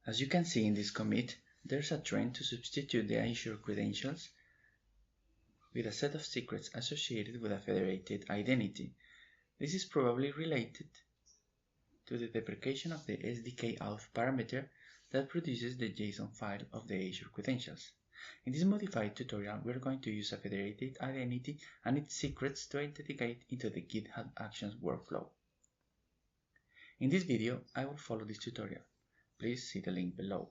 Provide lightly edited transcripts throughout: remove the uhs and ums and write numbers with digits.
As you can see in this commit, there's a trend to substitute the Azure credentials with a set of secrets associated with a federated identity. This is probably related to the deprecation of the SDK auth parameter that produces the JSON file of the Azure credentials. In this modified tutorial, we are going to use a federated identity and its secrets to authenticate into the Github Actions Workflow. In this video, I will follow this tutorial. Please see the link below.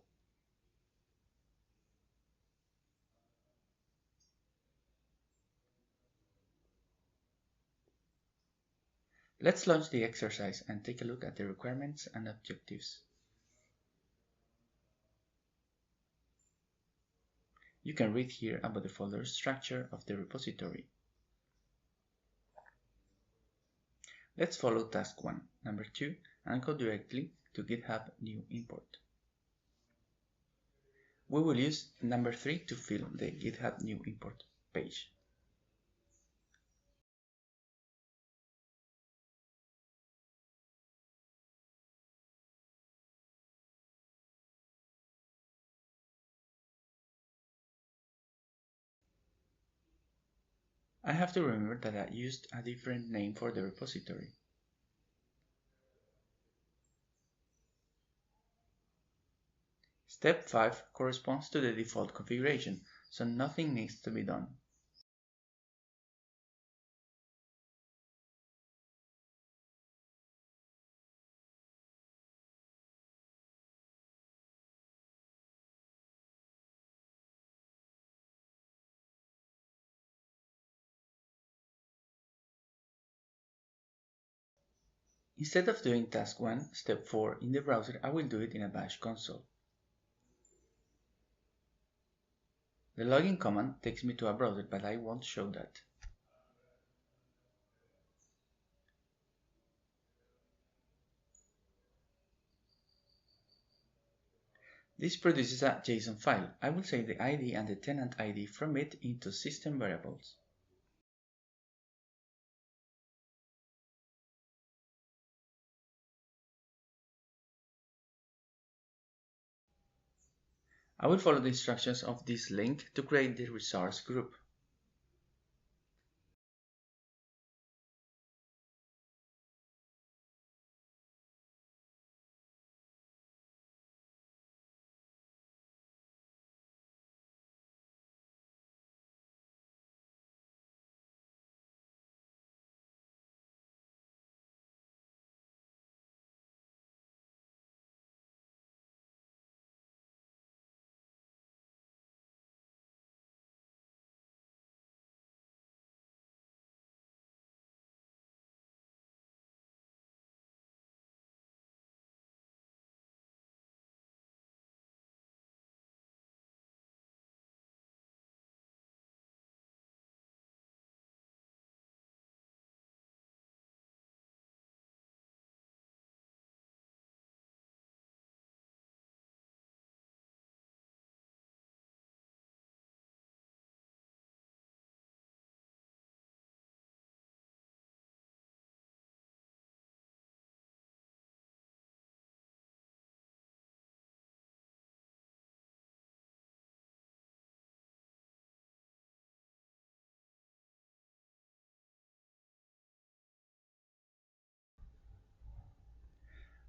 Let's launch the exercise and take a look at the requirements and objectives. You can read here about the folder structure of the repository. Let's follow task 1, number 2, and go directly to GitHub New Import. We will use number 3 to fill the GitHub New Import page. I have to remember that I used a different name for the repository. Step 5 corresponds to the default configuration, so nothing needs to be done. Instead of doing task 1, step 4 in the browser, I will do it in a bash console. The login command takes me to a browser, but I won't show that. This produces a JSON file. I will save the ID and the tenant ID from it into system variables. I will follow the instructions of this link to create the resource group.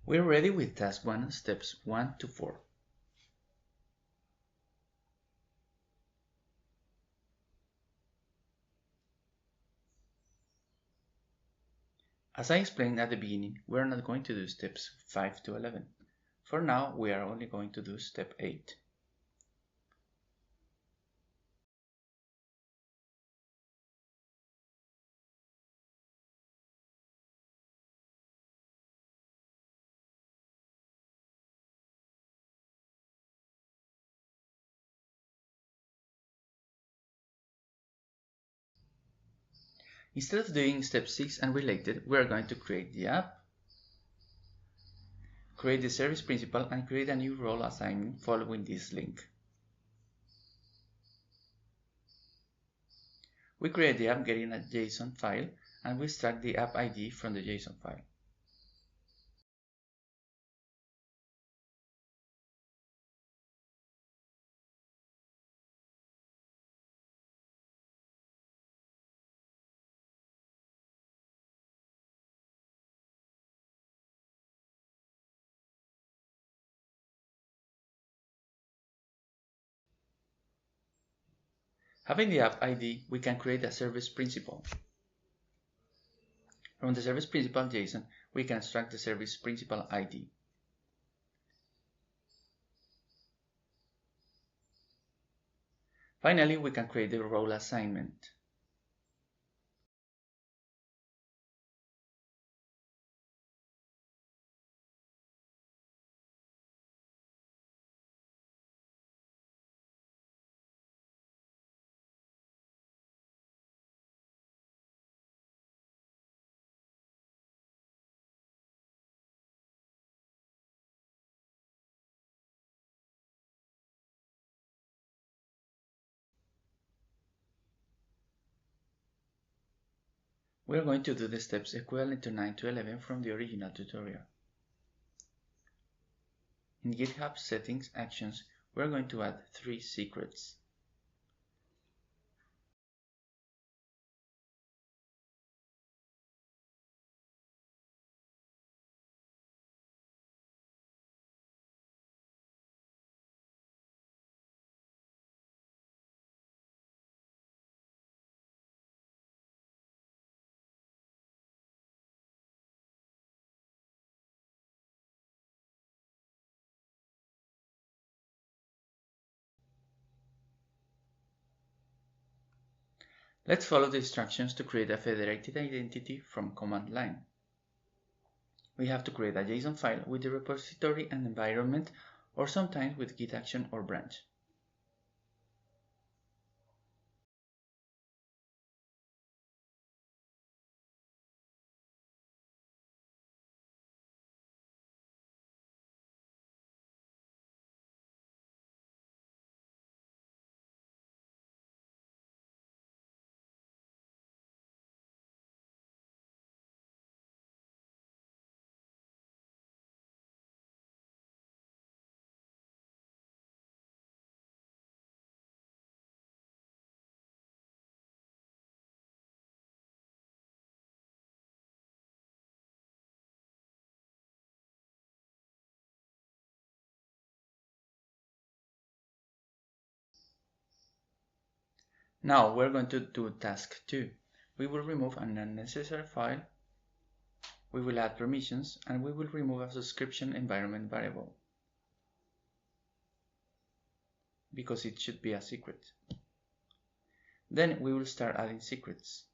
We're ready with task 1, steps 1 to 4. As I explained at the beginning, we're not going to do steps 5 to 11. For now, we are only going to do step 8. Instead of doing step 6 and related, we are going to create the app, create the service principal, and create a new role assignment following this link. We create the app getting a JSON file, and we extract the app ID from the JSON file. Having the app ID, we can create a service principal. From the service principal JSON, we can extract the service principal ID. Finally, we can create the role assignment. We are going to do the steps equivalent to 9 to 11 from the original tutorial. In GitHub Settings Actions, we are going to add 3 secrets. Let's follow the instructions to create a federated identity from command line. We have to create a JSON file with the repository and environment, or sometimes with Git action or branch. Now we're going to do task 2. We will remove an unnecessary file, we will add permissions, and we will remove a subscription environment variable, because it should be a secret. Then we will start adding secrets.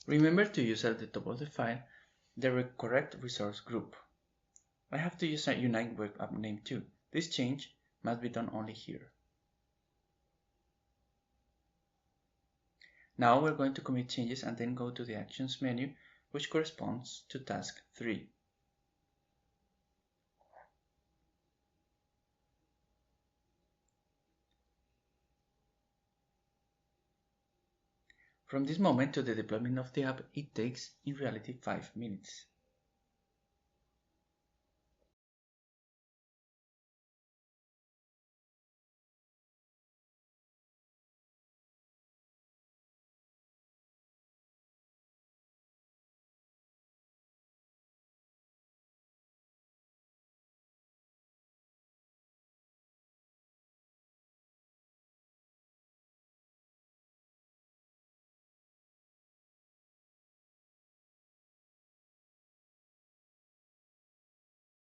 Remember to use at the top of the file the correct resource group. I have to use a Unite Web App name too. This change must be done only here. Now we're going to commit changes and then go to the Actions menu which corresponds to task 3. From this moment to the deployment of the app, it takes in reality 5 minutes.